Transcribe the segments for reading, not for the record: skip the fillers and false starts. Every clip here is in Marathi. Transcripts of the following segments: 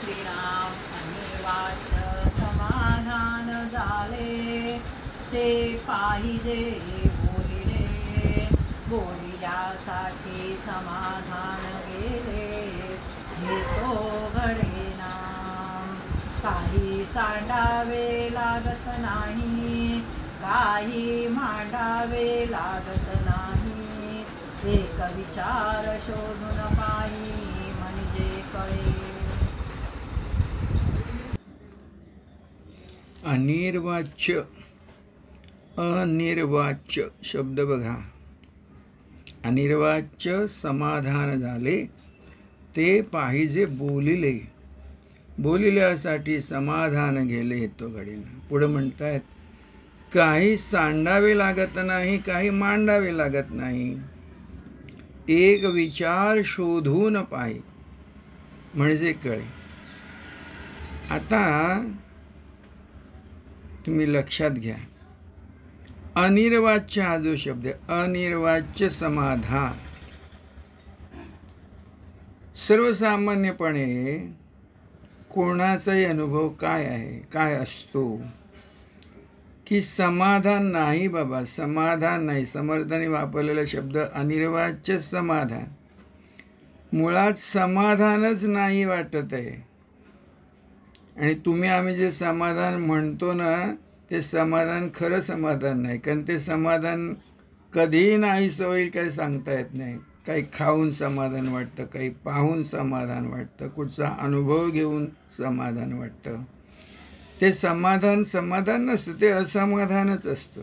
श्रीराम अनिवार्य समाधान झाले ते पाहिजे बोलिले बोलिल्यासाठी समाधान गेले हे तो घडेना काही सांडावे लागत नाही काही मांडावे लागत नाही एक विचार शोधून पाही म्हणजे कळे अनिर्वाच्य अनिर्वाच्य शब्द बघा अनिर्वाच्य समाधान झाले ते पाहिजे बोलिले बोलिल्यासाठी समाधान गेले तो घडीला पुढे म्हणतायत काही सांडावे लागत नाही काही मांडावे लागत नाही एक विचार शोधून पाहि म्हणजे कळे आता तुम्ही लक्षात घ्या अनिर्वाच्य हा जो शब्द आहे अनिर्वाच्य समाधान सर्वसामान्यपणे कोणाचाही अनुभव काय आहे काय असतो की समाधान नाही बाबा समाधान नाही समर्थाने वापरलेला शब्द अनिर्वाच्य समाधान मुळात समाधानच नाही वाटत आहे आणि तुम्ही आम्ही जे समाधान म्हणतो ना ते समाधान खरं समाधान नाही कारण ते समाधान कधीही नाहीसं होईल काही सांगता येत नाही काही खाऊन समाधान वाटतं काही पाहून समाधान वाटतं कुठचा अनुभव घेऊन समाधान वाटतं ते समाधान समाधान नसतं ते असमाधानच असतं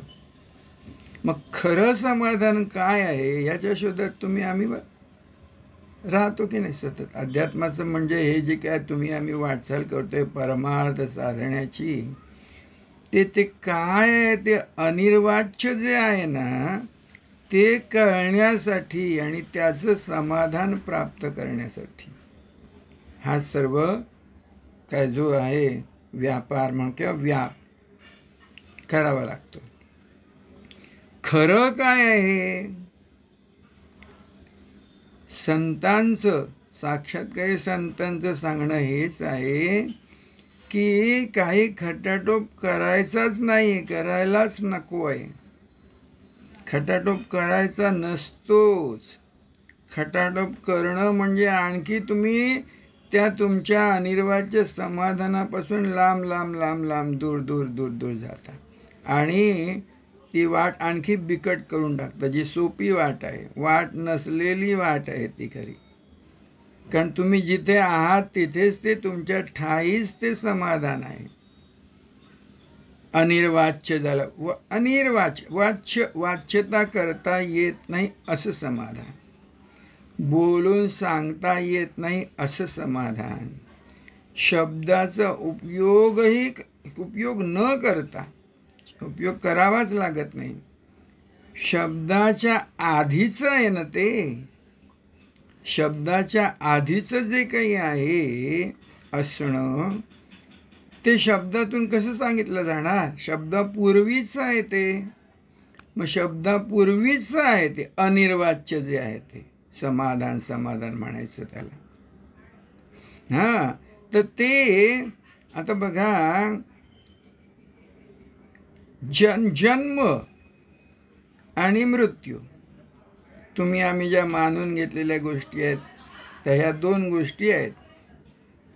मग खरं समाधान काय आहे याच्या शोधात तुम्ही आम्ही राहतो की नाही सतत अध्यात्माचं म्हणजे हे जे काय तुम्ही आम्ही वाटचाल करतोय परमार्थ साधण्याची ते काय आहे ते अनिर्वाच्य जे आहे ना ते कळण्यासाठी आणि त्याचं समाधान प्राप्त करण्यासाठी हा सर्व काय जो आहे व्यापार म्हण किंवा व्याप करावा लागतो खरं काय आहे संतांचं साक्षात्कारी संतांचं सांगणं हेच आहे की काही खटाटोप करायचाच नाही करायलाच नको आहे खटाटोप करायचा नसतोच खटाटोप करणं म्हणजे आणखी तुम्ही त्या तुमच्या अनिर्वाच्य समाधानापासून लांब लांब लांब लांब दूर दूर दूर दूर जाता आणि ती वाट आणखी बिकट करून टाकतं जी सोपी वाट आहे वाट नसलेली वाट आहे ती खरी कारण तुम्ही जिथे आहात तिथेच ते तुमच्या ठाईच ते समाधान आहे अनिर्वाच्य झालं व अनिर्वाच्य वाच्यता करता येत नाही असं समाधान बोलून सांगता येत नाही असं समाधान शब्दाचा उपयोग न करता उपयोग करावाच लागत नाही शब्दाच्या आधीचं आहे ना ते शब्दाच्या आधीचं जे काही आहे असणं ते शब्दातून कसं सांगितलं जाणार शब्दापूर्वीच आहे ते मग शब्दापूर्वीच आहे ते अनिर्वाच्य जे आहे ते समाधान समाधान म्हणायचं त्याला हां तर ते आता बघा जन्म आणि मृत्यू तुम्ही आम्ही ज्या मानून घेतलेल्या गोष्टी आहेत त्या ह्या दोन गोष्टी आहेत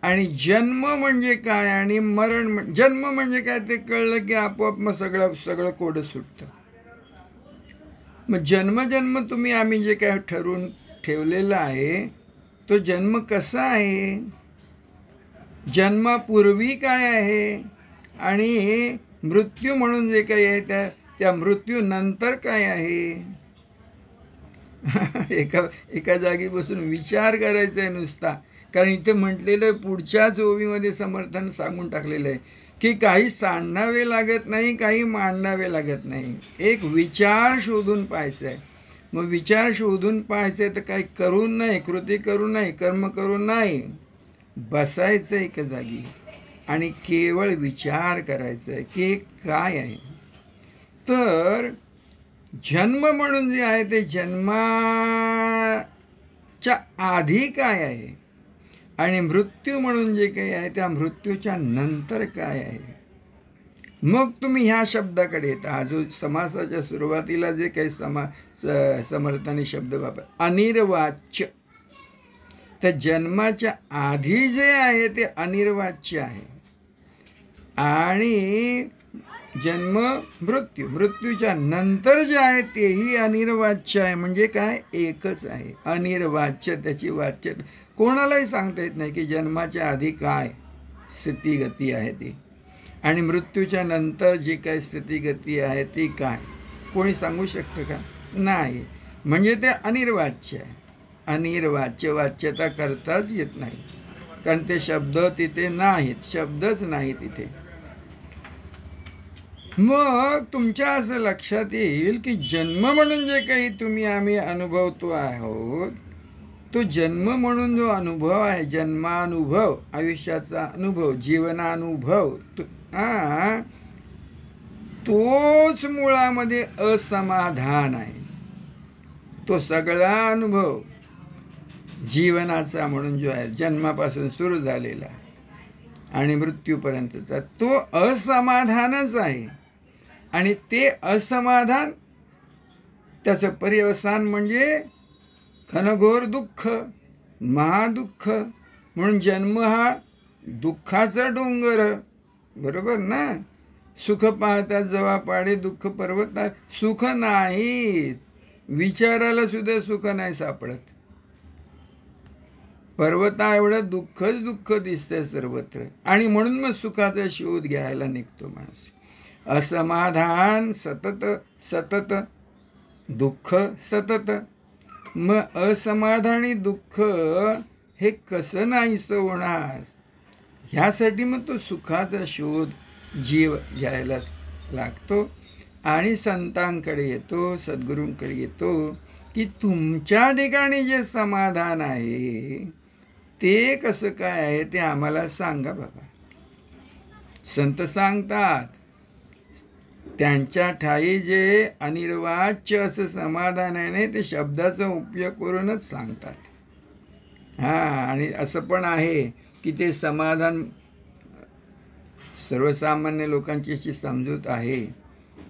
आणि जन्म म्हणजे काय आणि मरण जन्म म्हणजे काय ते कळलं की आपोआप मग सगळं कोडं सुटतं मग जन्म तुम्ही आम्ही जे काय ठरवून ठेवलेला आहे तो जन्म कसा आहे जन्मापूर्वी काय आहे आणि मृत्यू म्हणून जे काही आहे त्या मृत्यूनंतर काय आहे एका जागी बसून विचार करायचा आहे नुसता कारण इथे म्हटलेलं पुढच्याच ओवीमध्ये समर्थन सांगून टाकलेलं आहे की काही सांडावे लागत नाही काही मांडावे लागत नाही एक विचार शोधून पाहायचा आहे मग विचार शोधून पाहायचं आहे तर काही करून नाही कृती करून नाही कर्म करून नाही बसायचं एका जागी आणि केवळ विचार करायचा आहे की काय आहे तर जन्म म्हणून जे आहे ते जन्माच्या आधी काय आहे आणि मृत्यू म्हणून जे काही आहे त्या मृत्यूच्या नंतर काय आहे. मग तुम्ही ह्या शब्दाकडे येता. हा जो समासाच्या सुरुवातीला जे काही समर्थाने शब्द वापर अनिर्वाच्य, तर जन्माच्या आधी जे आहे ते अनिर्वाच्य आहे आणि जन्म मृत्यू, मृत्यूच्या नंतर जे आहे तेही अनिर्वाच्य आहे. म्हणजे काय, एकच आहे, अनिर्वाच्य. त्याची वाच्य कोणालाही सांगता येत नाही की जन्माच्या आधी काय स्थितीगती आहे ती आणि मृत्यूच्या नंतर जी काही स्थितीगती आहे ती काय, कोणी सांगू शकतं का, नाही. म्हणजे ते अनिर्वाच्य आहे. अनिर्वाच्य, वाच्यता करताच येत नाही कारण ते शब्द तिथे नाहीत, शब्दच नाही तिथे. मग तुमच्या असं लक्षात येईल की जन्म म्हणून जे काही आम्ही अनुभवतो आहोत, तो जन्म म्हणून जो अनुभव आहे, जन्मानुभव, आयुष्याचा अनुभव, जीवनानुभव, तोच मुळामध्ये असमाधान आहे. तो सगळा अनुभव जीवनाचा म्हणून जो आहे, जन्मापासून सुरू झालेला आणि मृत्यूपर्यंतचा, तो असमाधानच आहे. आणि ते असमाधान, त्याचं पर्यवसान म्हणजे घनघोर दुःख, महादुःख. म्हणून जन्म हा दुःखाचा डोंगर, बरोबर ना. सुख पाहतात जवा पाडे, दुःख पर्वत. सुख नाही, विचाराला सुद्धा सुख नाही सापडत. पर्वता एवढं दुःखच दुःख दिसतंय सर्वत्र. आणि म्हणून मग सुखाचा शोध घ्यायला निघतो माणूस. असमाधान सतत, सतत दुःख सतत. मग असमाधानी दुःख हे कसं नाहीसं होणार, ह्यासाठी मग तो सुखाचा शोध जीव घ्यायला लागतो आणि संतांकडे येतो, सद्गुरूंकडे येतो की तुमच्या ठिकाणी जे समाधान आहे ते कसं काय आहे ते आम्हाला सांगा बाबा. संत सांगतात, त्यांच्या ठाई जे अनिर्वाच्य असं समाधान आहे ना, ते शब्दाचा उपयोग करूनच सांगतात. आणि असं पण आहे की ते समाधान सर्वसामान्य लोकांची अशी समजूत आहे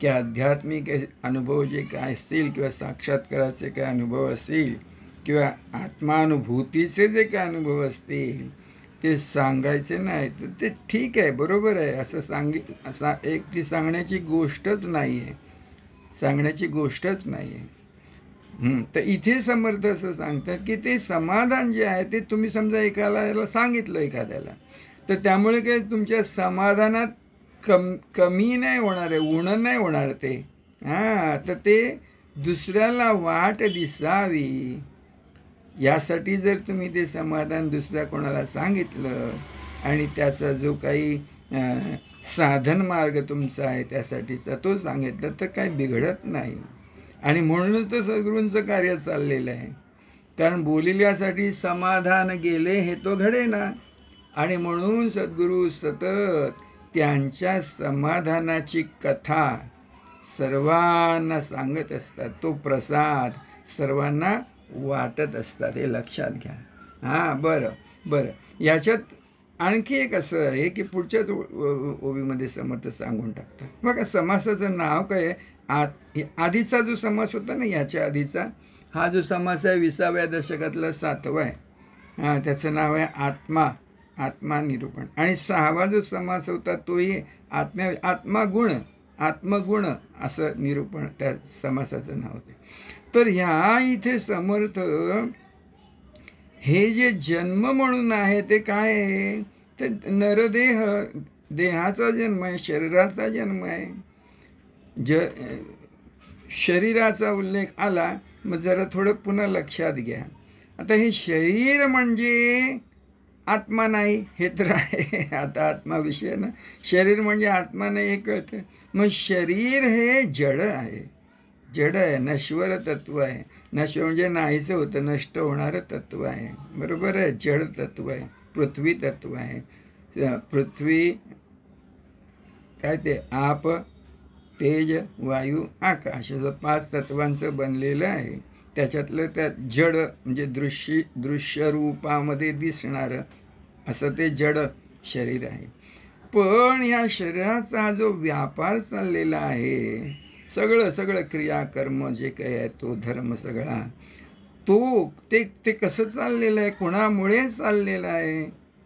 की आध्यात्मिक अनुभव जे काय असतील किंवा साक्षात्काराचे काय अनुभव असतील किंवा आत्मानुभूतीचे जे काय अनुभव असतील ते सांगायचे नाही. तर ते ठीक आहे, बरोबर आहे, असं ती सांगण्याची गोष्टच नाही आहे, सांगण्याची गोष्टच नाही आहे. तर इथे समर्थ असं सांगतात की ते समाधान जे आहे ते तुम्ही समजा एकाला सांगितलं एखाद्याला, तर त्यामुळे काही तुमच्या समाधानात कमी नाही होणार आहे, उणं नाही होणार ते. तर ते दुसऱ्याला वाट दिसावी यासाठी जर तुम्ही ते समाधान दुसऱ्या कोणाला सांगितलं आणि त्याचा जो काही साधन मार्ग तुमचा आहे त्यासाठीचा तो सांगितलं तर काही बिघडत नाही. आणि म्हणूनच तर सद्गुरूंचं कार्य चाललेलं आहे. कारण बोलिल्यासाठी समाधान गेले हे तो घडेना. आणि म्हणून सद्गुरू सतत त्यांच्या समाधानाची कथा सर्वांना सांगत असतात, तो प्रसाद सर्वांना वाटत असतात, हे लक्षात घ्या. बरं याच्यात आणखी एक असं आहे की पुढच्याच ओवीमध्ये समर्थ सांगून टाकतात. बघा, समासाचं नाव काय आहे. आधीचा जो समास होता ना, याच्या आधीचा हा जो समास आहे 20व्या दशकातला 7वा आहे. त्याचं नाव आहे आत्मा निरूपण. आणि 6वा जो समास होता तोही आत्मगुण असं निरूपण त्या समासाचं नाव होतं. तर ह्या इथे समर्थ हे जे जन्म म्हणून आहे ते काय आहे, तर नरदेह, देहाचा जन्म आहे, शरीराचा जन्म आहे. शरीराचा उल्लेख आला, मग जरा थोडं पुन्हा लक्षात घ्या. आता हे शरीर म्हणजे आत्मा नाही हे तर आहे, आता आत्मा विषय ना, शरीर म्हणजे आत्मा नाही हे कळतं. मग शरीर हे जड आहे, नश्वर तत्व आहे. नश्वर म्हणजे नाहीसं होतं, नष्ट होणारं तत्व आहे, बरोबर आहे. जड तत्व आहे, पृथ्वी तत्व आहे. पृथ्वी काय ते आप, तेज, वायू, आकाश असं 5 तत्वांचं बनलेलं आहे. त्याच्यातलं त्यात जड म्हणजे दृश्य रूपामध्ये दिसणारं असं ते जड शरीर आहे. पण ह्या शरीराचा हा जो व्यापार चाललेला आहे, सगळं क्रियाकर्म जे काही आहे, तो धर्म सगळा, ते कसं चाललेलं आहे, कोणामुळे चाललेलं आहे?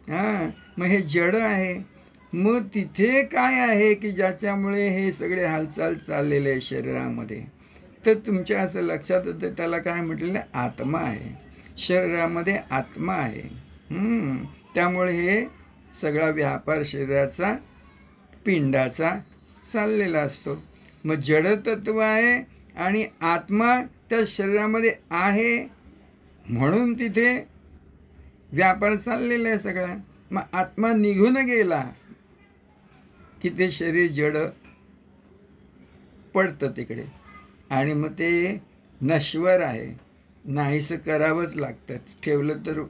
हां, मग हे जड आहे. मग तिथे काय आहे की ज्याच्यामुळे हे सगळे हालचाल चाललेले आहे शरीरामध्ये? तर तुमच्या असं लक्षात येतं, त्याला काय म्हटलेलं आहे? आत्मा आहे. शरीरामध्ये आत्मा आहे. त्यामुळे हे सगळा व्यापार शरीराचा, पिंडाचा चाललेला असतो. मग जडतत्व आहे आणि आत्मा त्या शरीरामध्ये आहे, म्हणून तिथे व्यापार चाललेला आहे सगळा. मग आत्मा निघून गेला की ते शरीर जड पडतं तिकडे, आणि मग ते नश्वर आहे, नाहीसं करावंच लागतं. ठेवलं तर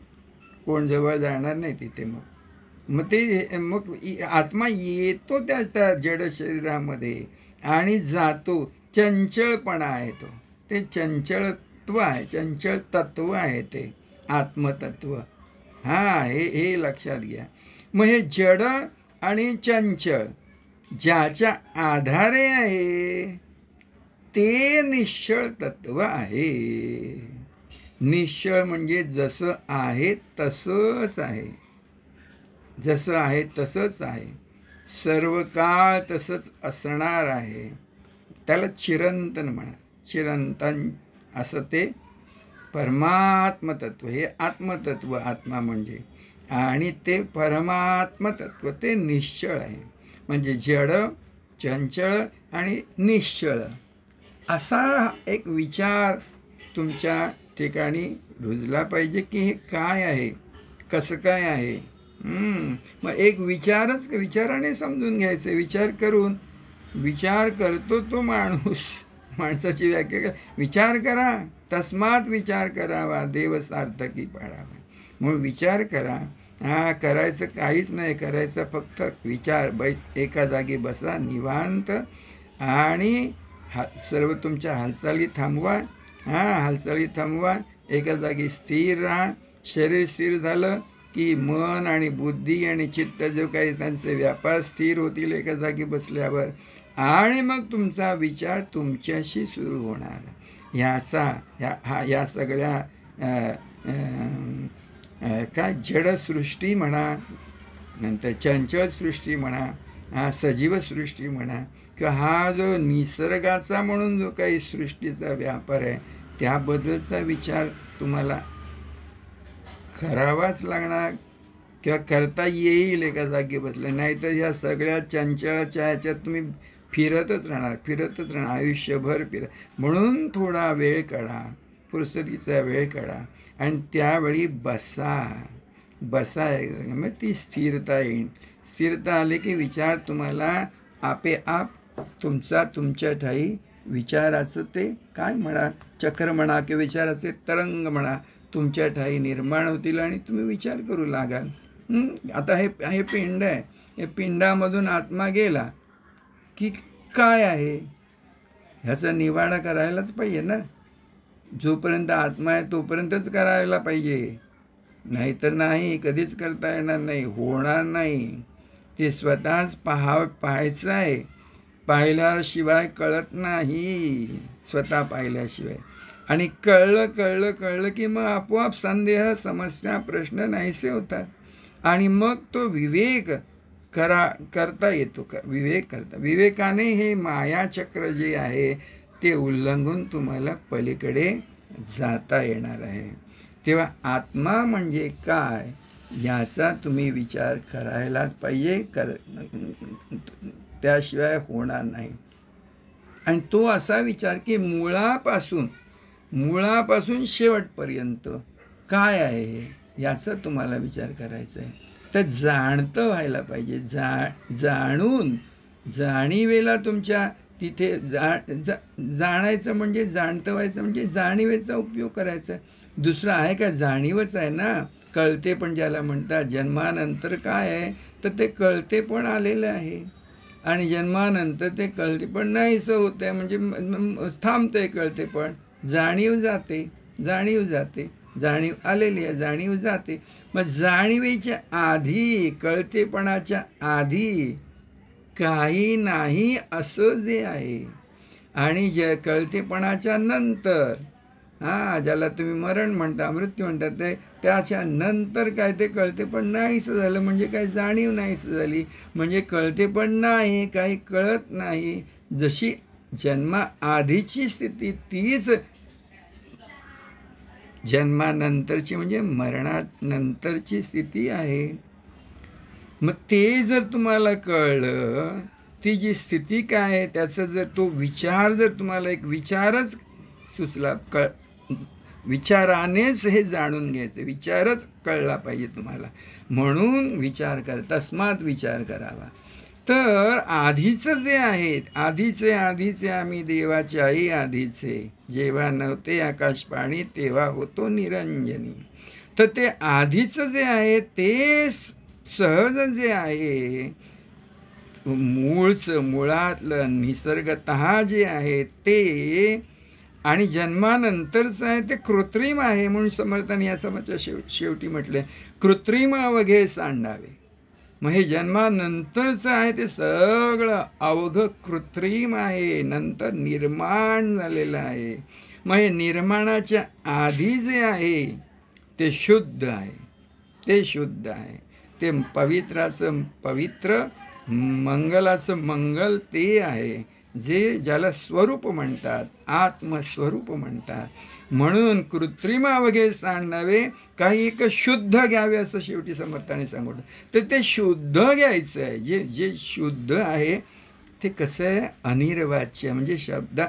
कोण जवळ जाणार नाही तिथे. मग आत्मा येतो त्या जड शरीरामध्ये आणि जातो. चंचलपणा आहे तो, ते चंचलत्व आहे, चंचल तत्व आहे ते आत्मतत्व. हे लक्षात घ्या. मग हे जड आणि चंचल ज्याच्या आधारे आहे ते निश्चळ तत्व आहे. निश्चळ म्हणजे जसं आहे तसंच आहे, जसं आहे तसंच आहे, सर्व काळ तसंच असणार आहे. त्याला चिरंतन म्हणा. चिरंतन असं ते परमात्मतत्व, हे आत्मतत्व आत्मा म्हणजे, आणि ते परमात्मतत्व ते निश्चळ आहे. म्हणजे जड, चंचळ आणि निश्चळ असा एक विचार तुमच्या ठिकाणी रुजला पाहिजे की हे काय आहे, कसं काय आहे. मग एक विचाराने समजून घ्यायचं. विचार करतो तो माणूस. माणसाची व्याख्या विचार करा, तस्मात विचार करावा, देव सार्थकी पाडावा. म्हणून विचार करा. करायचं काहीच नाही, करायचं फक्त विचार. एका जागी बसा निवांत आणि सर्व तुमच्या हालचाली थांबवा. हालचाली थांबवा, एका जागी स्थिर राहा. शरीर स्थिर झालं की मन आणि बुद्धी आणि चित्त जो काही त्यांचे व्यापार स्थिर होतील एका जागी बसल्यावर, आणि मग तुमचा विचार तुमच्याशी सुरू होणार. या सगळ्या काय जडसृष्टी म्हणा, नंतर चंचल सृष्टी म्हणा, सजीव सृष्टी म्हणा, किंवा हा जो निसर्गाचा म्हणून जो काही सृष्टीचा व्यापार आहे त्याबद्दलचा विचार तुम्हाला करावाच लागणार, किंवा करता येईल एका जागी बसलं. नाहीतर ह्या सगळ्या चंचळाच्या ह्याच्यात तुम्ही फिरतच राहणार आयुष्यभर म्हणून थोडा वेळ काढा, फुरसतीचा वेळ काढा आणि त्यावेळी बसा. मग ती स्थिरता येईल. स्थिरता आली की विचार तुम्हाला आपेआप तुमच्या ठाई विचाराचं ते काय म्हणा, चक्र म्हणा किंवा विचाराचे तरंग म्हणा, तुमच्या ठाई निर्माण होतील आणि तुम्ही विचार करू लागाल. आता हे पिंड आहे, हे पिंडामधून आत्मा गेला की काय आहे ह्याचा निवाडा करायलाच पाहिजे ना. जोपर्यंत आत्मा आहे तोपर्यंतच करायला पाहिजे, नाहीतर नाही, कधीच करता येणार नाही, होणार नाही. ते स्वतःच पाहायचं आहे. पाहिल्याशिवाय कळत नाही, स्वतः पाहिल्याशिवाय. आणि कळलं की मग आपोआप संदेह, समस्या, प्रश्न नाहीसे होतात. आणि मग तो विवेक करता येतो. विवेकाने हे मायाचक्र जे आहे ते उल्लंघून तुम्हाला पलीकडे जाता येणार आहे. तेव्हा आत्मा म्हणजे काय याचा तुम्ही विचार करायलाच पाहिजे, त्याशिवाय होणार नाही. आणि तो असा विचार की मुळापासून शेवटपर्यंत काय आहे याचा तुम्हाला विचार करायचा आहे. तर जाणतं व्हायला पाहिजे. जाणून जाणीवेला तुमच्या तिथे जाणायचं म्हणजे जाणतं व्हायचं म्हणजे जाणीवेचा उपयोग करायचा. दुसरं आहे का? जाणीवच आहे ना. कळते पण ज्याला म्हणतात. जन्मानंतर काय आहे तर ते कळते पण आलेलं आहे, आणि जन्मानंतर ते कळते पण नाहीसं होतं आहे, म्हणजे थांबते कळते पण जाणीव जाते. जाणीव आलेली आहे, जाणीव जाते. मग जाणीवेच्या आधी, कळतेपणाच्या आधी काही नाही असं जे आहे, आणि जे कळतेपणाच्या नंतर, ज्याला तुम्ही मरण म्हणता, मृत्यू म्हणता, ते त्याच्या नंतर काय ते कळते पण नाहीसं झालं. म्हणजे काय, जाणीव नाहीसं झाली. म्हणजे कळते पण नाही, काही कळत नाही. जशी जन्माआधीची स्थिती तीच जन्मानंतरची म्हणजे मरणात नंतरची स्थिती आहे. मग ते जर तुम्हाला कळलं, ती जी स्थिती काय आहे त्याचा जर तो विचार, जर तुम्हाला एक विचारच सुचला, विचारानेच हे जाणून घ्यायचं, विचारच कळला पाहिजे तुम्हाला, म्हणून विचार करा, तस्मात विचार करावा. तर आधीचं जे आहे, आधीचे आम्ही देवाच्याही आधीचे, जेव्हा नव्हते आकाश पाणी तेव्हा होतो निरंजनी. तर ते आधीचं जे आहे ते सहज जे आहे, मुळातलं निसर्गतः जे आहे ते, आणि जन्मानंतरचं आहे ते कृत्रिम आहे. म्हणून समर्थांनी या समाच्या शेवटी म्हटले, कृत्रिम अवघे सांडावे. मग हे जन्मानंतरचं आहे ते सगळं अवघं कृत्रिम आहे, नंतर निर्माण झालेलं आहे. मग हे निर्माणाच्या आधी जे आहे ते शुद्ध आहे, ते शुद्ध आहे, ते पवित्राचं पवित्र, मंगलाचं मंगल ते आहे, जे ज्याला स्वरूप म्हणतात, आत्मस्वरूप म्हणतात. म्हणून कृत्रिम अवघे सांडावे, काही एक शुद्ध घ्यावे असं शेवटी समर्थाने सांगितलं. तर ते शुद्ध घ्यायचं आहे. जे शुद्ध आहे ते कसं आहे, अनिर्वाच्य, म्हणजे शब्द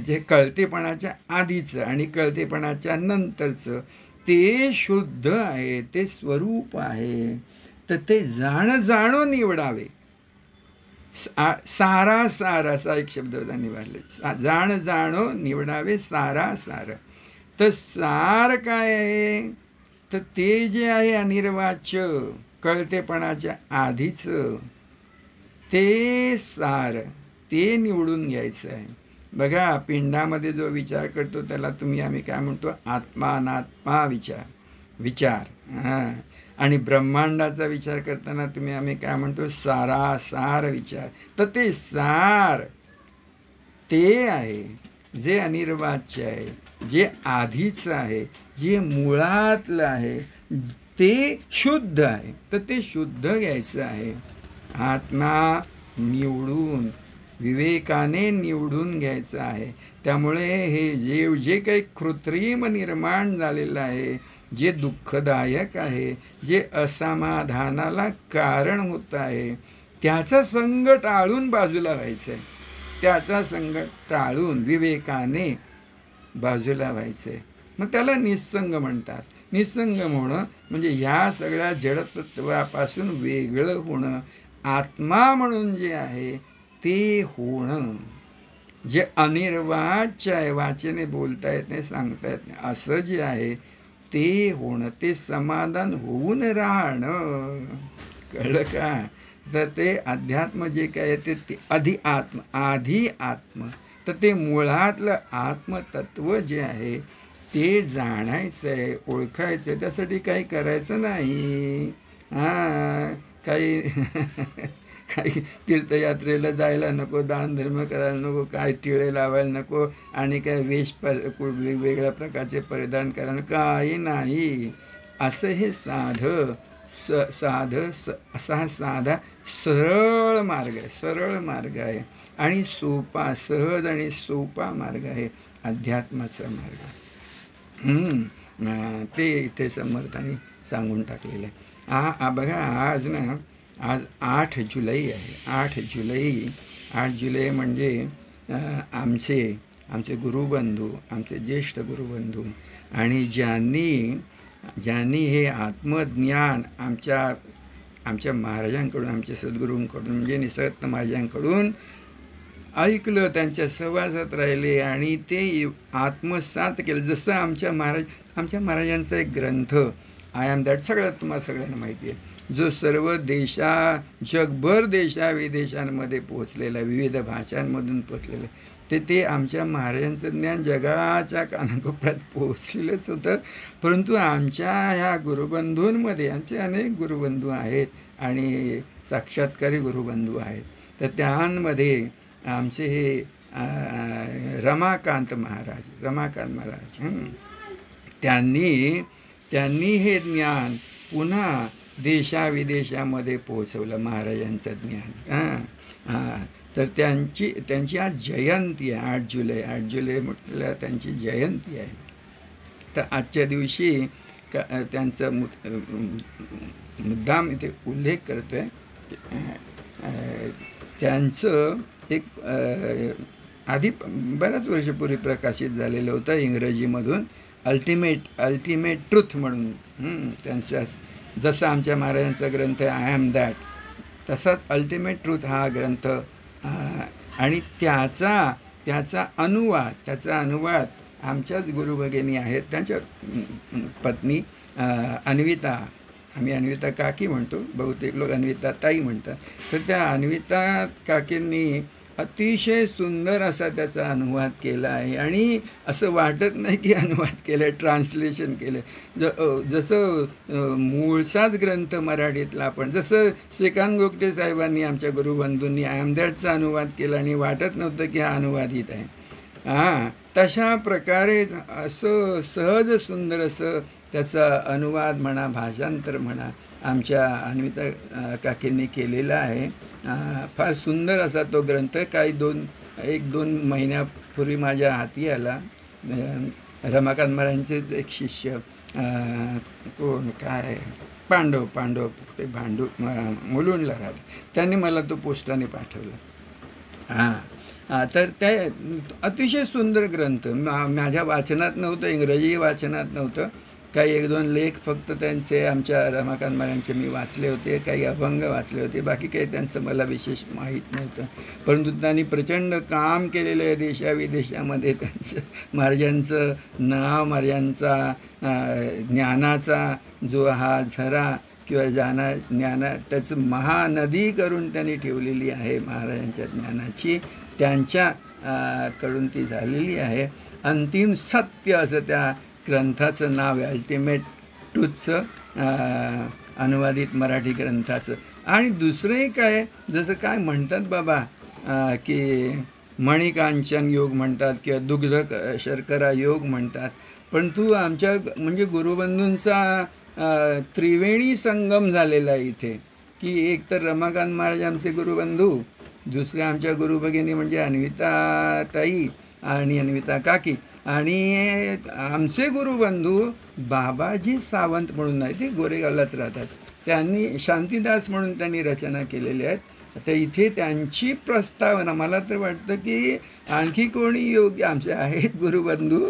जे कळतेपणाच्या आधीचं आणि कळतेपणाच्या नंतरचं ते शुद्ध आहे, ते स्वरूप आहे. तर ते जाणो निवडावे. सारा सार असा एक शब्द त्यांनी वाढले, जाणो निवडावे सारा सार. तर सार काय आहे, तर ते जे आहे अनिर्वाच्य, कळतेपणाच्या आधीचं ते सार, ते निवडून घ्यायचं आहे. बघा, पिंडामध्ये जो विचार करतो त्याला आम्ही काय म्हणतो, आत्मा अनात्मा विचार. आणि ब्रह्मांडाचा विचार करताना आम्ही काय म्हणतो, सारासार विचार. तर ते सार ते आहे जे अनिर्वाच्य आहे, जे आधीचं आहे, जे मुळातलं आहे, ते शुद्ध आहे. तर ते शुद्ध घ्यायचं आहे. आत्मा निवडून, विवेकाने निवडून घ्यायचं आहे. त्यामुळे हे जे काही कृत्रिम निर्माण झालेलं आहे, जे दुःखदायक आहे, जे असमाधानाला कारण होत आहे, त्याचा संग टाळून बाजूला व्हायचं आहे. त्याचा संग टाळून विवेकाने बाजूला व्हायचं आहे. मग त्याला निस्संग म्हणतात. निस्संग होणं म्हणजे ह्या सगळ्या जडतत्वापासून वेगळं होणं, आत्मा म्हणून जे आहे ते होणं, जे अनिर्वाच्य आहे, वाचेने बोलता येत नाही, सांगता येत नाही, असं जे आहे ते होणं, ते समाधान होऊन राहणं. कळलं का? तर ते अध्यात्म जे काय ते आधी आत्म, तर ते मुळातलं आत्मतत्व जे आहे ते जाणायचं आहे, ओळखायचं आहे. त्यासाठी काही करायचं नाही. काही तीर्थयात्रेला जायला नको, दानधर्म करायला नको, काय टिळे लावायला नको, आणि काय वेगवेगळ्या प्रकारचे परिधान करायला काही नाही. असं हे असा साधा सरळ मार्ग आहे, आणि सोपा, सहज आणि सोपा मार्ग आहे अध्यात्माचा मार्ग. ते इथे समर्थांनी सांगून टाकलेलं आहे. बघा, आज 8 जुलै आहे. 8 जुलै म्हणजे आमचे गुरुबंधू, आमचे ज्येष्ठ गुरुबंधू, आणि ज्यांनी हे आत्मज्ञान आमच्या महाराजांकडून, आमच्या सद्गुरूंकडून म्हणजे निसर्ग महाराजांकडून ऐकलं, त्यांच्या सहवासात राहिले आणि ते आत्मसात केलं. जसं आमच्या महाराजांचा एक ग्रंथ आय एम दॅट, तुम्हाला सगळ्यांना माहिती आहे, जो सर्व जगभर देशाविदेशांमध्ये पोहोचलेला, विविध भाषांमधून पोहोचलेला, ते आमच्या महाराजांचं ज्ञान जगाच्या कानाकोपऱ्यात पोहोचलेलंच होतं. परंतु आमच्या ह्या गुरुबंधूंमध्ये आमचे अनेक गुरुबंधू आहेत आणि साक्षात्कारी गुरुबंधू आहेत. तर त्यांमध्ये आमचे हे रमाकांत महाराज त्यांनी हे ज्ञान पुन्हा देशाविदेशामध्ये पोहोचवलं, महाराजांचं ज्ञान. तर त्यांची आज जयंती आहे, 8 जुलै म्हटलं त्यांची जयंती आहे. तर आजच्या दिवशी त्यांचा मुद्दाम इथे उल्लेख करतो आहे. त्यांचं एक आधी बऱ्याच वर्षापूर्वी प्रकाशित झालेलं होतं इंग्रजीमधून, अल्टिमेट ट्रूथ म्हणून. त्यांचा जसं आमच्या महाराजांचा ग्रंथ आय एम दॅट, तसाच अल्टिमेट ट्रूथ हा ग्रंथ. आणि त्याचा अनुवाद आमच्याच गुरुभगिनी आहेत, त्यांच्या पत्नी अन्विता, आम्ही अन्विता काकी म्हणतो, बहुतेक लोक अन्विता ताई म्हणतात. तर त्या अन्विता काकींनी अतिशय सुंदर असा त्याचा अनुवाद केला आहे. आणि असं वाटत नाही की अनुवाद केलं आहे, ट्रान्सलेशन केलं आहे. जसं मूळचाच ग्रंथ मराठीतला आपण, जसं श्रीकांत गोगटे साहेबांनी आमच्या गुरुबंधूंनी आय एम दॅटचा अनुवाद केला आणि वाटत नव्हतं की हा अनुवादित आहे. तशा प्रकारे असं सहज सुंदर असं त्याचा अनुवाद म्हणा, भाषांतर म्हणा, आमच्या अन्विता काकींनी केलेला आहे. फार सुंदर असा तो ग्रंथ. काही 1-2 महिन्यापूर्वी माझ्या हाती आला. रमाकांत महाराजांचेच एक शिष्य कोण काय पांडव मुलुंडला राहत, त्यांनी मला तो पोस्टाने पाठवला. तर ते अतिशय सुंदर ग्रंथ माझ्या वाचनात नव्हतं, इंग्रजी वाचनात नव्हतं. काही 1-2 लेख फक्त त्यांचे आमच्या रमाकांत महाराजांचे मी वाचले होते, काही अभंग वाचले होते, बाकी काही त्यांचं मला विशेष माहीत नव्हतं. परंतु त्यांनी प्रचंड काम केलेलं आहे देशाविदेशामध्ये. त्यांचं महाराजांचं नाव, महाराजांचा ज्ञानाचा जो हा झरा किंवा ज्ञाना त्याचं महानदी करून त्यांनी ठेवलेली आहे. महाराजांच्या ज्ञानाची त्यांच्या कडून ती झालेली आहे. अंतिम सत्य असं त्या ग्रंथाचं नाव आहे, अल्टिमेट ट्रूथचं अनुवादित मराठी ग्रंथाचं. आणि दुसरंही काय, जसं काय म्हणतात बाबा की मणिकांचन योग म्हणतात किंवा दुग्ध शर्करा योग म्हणतात. परंतु आमच्या म्हणजे गुरुबंधूंचा त्रिवेणी संगम झालेला आहे इथे, की एक तर रमाकांत महाराज आमचे गुरुबंधू, दुसऱ्या आमच्या गुरुभगिनी म्हणजे अन्विता ताई आणि अन्विता काकी, आणि आमचे गुरुबंधू बाबाजी सावंत म्हणून आहे, ते गोरेगावलाच राहतात. त्यांनी शांतीदास म्हणून त्यांनी रचना केलेल्या आहेत. आता इथे त्यांची प्रस्तावना, मला तर वाटतं की आणखी कोणी योग्य, आमचे आहेत गुरुबंधू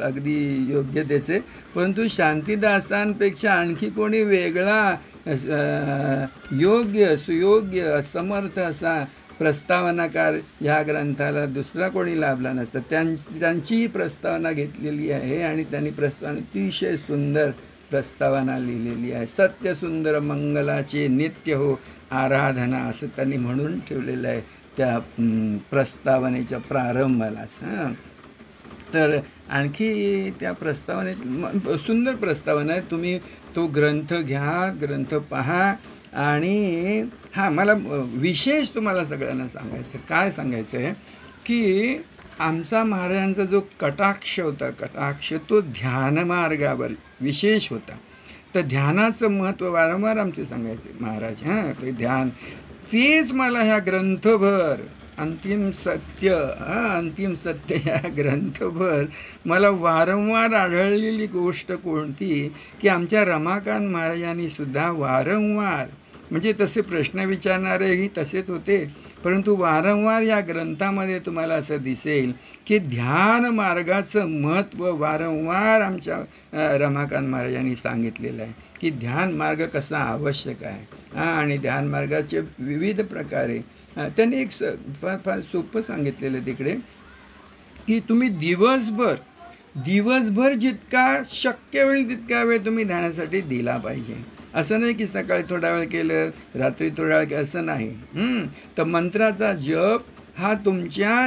अगदी योग्यतेचे, परंतु शांतीदासांपेक्षा आणखी कोणी वेगळा योग्य सुयोग्य समर्थ असा प्रस्तावनाकार ह्या ग्रंथाला दुसरा कोणी लाभला नसतं. त्यांची प्रस्तावना घेतलेली आहे आणि त्यांनी प्रस्तावना अतिशय सुंदर प्रस्तावना लिहिलेली आहे. सत्यसुंदर मंगलाचे नित्य हो आराधना असं त्यांनी म्हणून ठेवलेलं आहे त्या प्रस्तावनेच्या प्रारंभालाच. तर आणखी त्या प्रस्तावनेत सुंदर प्रस्तावना आहे. तुम्ही तो ग्रंथ घ्या, ग्रंथ पहा. आणि मला विशेष तुम्हाला सगळ्यांना सांगायचं, काय सांगायचं आहे की आमचा महाराजांचा जो कटाक्ष होता, तो ध्यानमार्गावर विशेष होता. तर ध्यानाचं महत्त्व वारंवार आमचे सांगायचे महाराज. ते ध्यान, तेच मला ह्या ग्रंथभर अंतिम सत्य या ग्रंथभर मला वारंवार आढळलेली गोष्ट कोणती, की आमच्या रमाकांत महाराजांनी सुद्धा वारंवार, म्हणजे तसे प्रश्न विचारणारेही तसेच होते, परंतु वारंवार या ग्रंथामध्ये तुम्हाला असं दिसेल की ध्यान मार्गाचं महत्त्व वारंवार आमच्या रमाकांत महाराजांनी सांगितलेलं आहे, की ध्यान मार्ग कसा आवश्यक आहे. आणि ध्यान मार्गाचे विविध प्रकारे त्यांनी एक फार सोपं सांगितलेलं तिकडे, की तुम्ही दिवसभर जितका शक्य होईल तितका वेळ तुम्ही ध्यानासाठी दिला पाहिजे. असं नाही की सकाळी थोडा वेळ केलं, रात्री थोडा वेळ केलं, असं नाही. तर मंत्राचा जप हा तुमच्या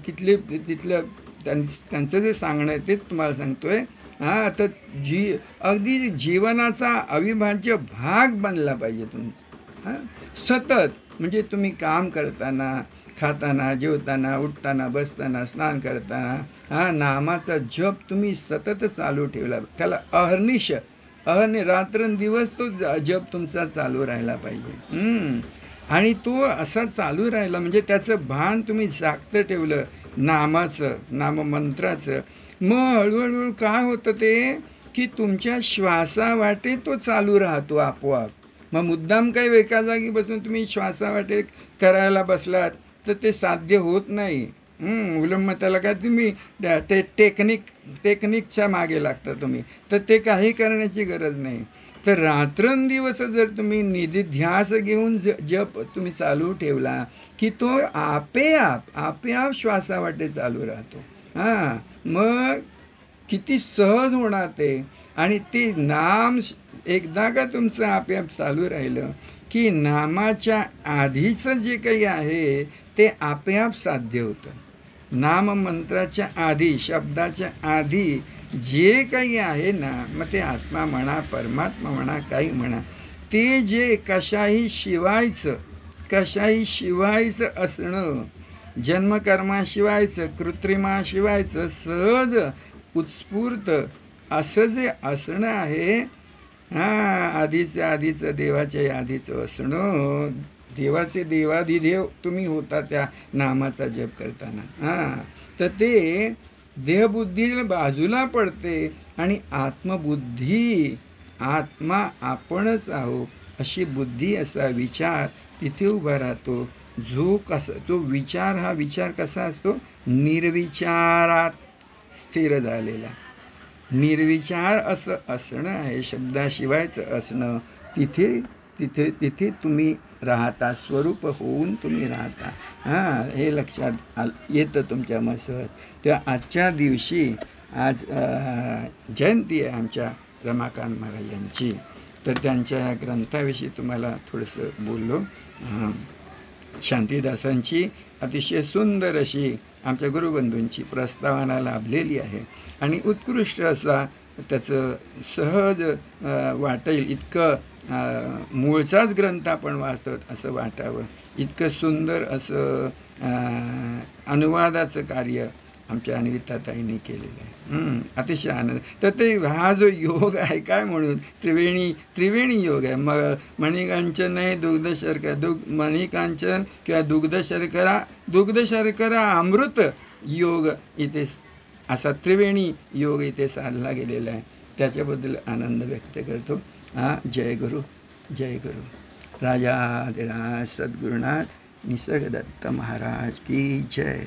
तिथलं त्यांचं जे सांगणं आहे ते तुम्हाला सांगतोय. हां, तर अगदी जीवनाचा अविभाज्य भाग बनला पाहिजे तुमचा. हां, सतत म्हणजे तुम्ही काम करताना, खाताना, जेवताना, उठताना, बसताना, स्नान करताना नामाचा जप तुम्ही सतत चालू ठेवला. त्याला अहर्निश रात्रंदिवस तो जप तुमचा चालू राहिला पाहिजे. आणि तो असा चालू राहिला म्हणजे त्याचं भान तुम्ही जागतं ठेवलं नामाचं, नाममंत्राचं. मग हळूहळू काय होतं ते की तुमच्या श्वासावाटे तो चालू राहतो आपोआप. मग मुद्दाम काही एका जागी बसून तुम्ही श्वासावाटे करायला बसलात तर ते साध्य होत नाही. उलट त्याला काय तुम्ही ते टेक्निकच्या मागे लागता तुम्ही, तर ते काही करण्याची गरज नाही. तर रात्रंदिवस जर तुम्ही निधिध्यास घेऊन जप तुम्ही चालू ठेवला की तो आपेआप श्वासावाटे चालू राहतो. मग किती सहज होणार ते. आणि ते नाम एकदा का तुमचं आपोआप चालू राहिलं की नामाच्या आधीचं जे काही आहे ते आपोआप साध्य होतं. नाममंत्राच्या आधी, शब्दाच्या आधी जे काही आहे ना, मग ते आत्मा म्हणा, परमात्मा म्हणा, काही म्हणा, ते जे कशाही शिवायचं असणं, जन्मकर्माशिवायचं, कृत्रिमाशिवायचं, सहज उत्स्फूर्त असं जे असणं आहे, आधीचं देवाच्या आधीचं असणं, देवाचे देवाधिदेव तुम्ही होता त्या नामाचा जप करताना. तर ते देहबुद्धी बाजूला पडते आणि आत्मबुद्धी, आत्मा आपणच आहो अशी बुद्धी, असा विचार तिथे उभा राहतो. तो विचार कसा असतो? निर्विचारात स्थिर झालेला. निर्विचार असं असणं आहे, शब्दाशिवायचं असणं. तिथे तुम्ही राहता, स्वरूप होऊन तुम्ही राहता. हे लक्षात येतं तुमच्या मसहत. त्या आजच्या दिवशी आज जयंती आहे आमच्या रमाकांत महाराज यांची. तर त्यांच्या या ग्रंथाविषयी तुम्हाला थोडंसं बोललो. शांतीदासांची अतिशय सुंदर अशी आमच्या गुरुबंधूंची प्रस्तावना लाभलेली आहे आणि उत्कृष्ट असा त्याचं सहज वाटेल इतकं मूळचाच ग्रंथ आपण वाचत असं वाटावं, इतकं सुंदर असं अनुवादाचं कार्य आमच्या अन्विताताईंनी केलेलं आहे. अतिशय आनंद. तर ते हा जो योग आहे काय म्हणून त्रिवेणी योग आहे. मणिकांचन आहे, मणिकांचन किंवा दुग्धशर्करा अमृत योग इथे असा त्रिवेणी योग इथे साधला गेलेला आहे. त्याच्याबद्दल आनंद व्यक्त करतो. जय गुरु, जय गुरु. राजाधिराज सद्गुरुनाथ निसर्गदत्त महाराज की जय.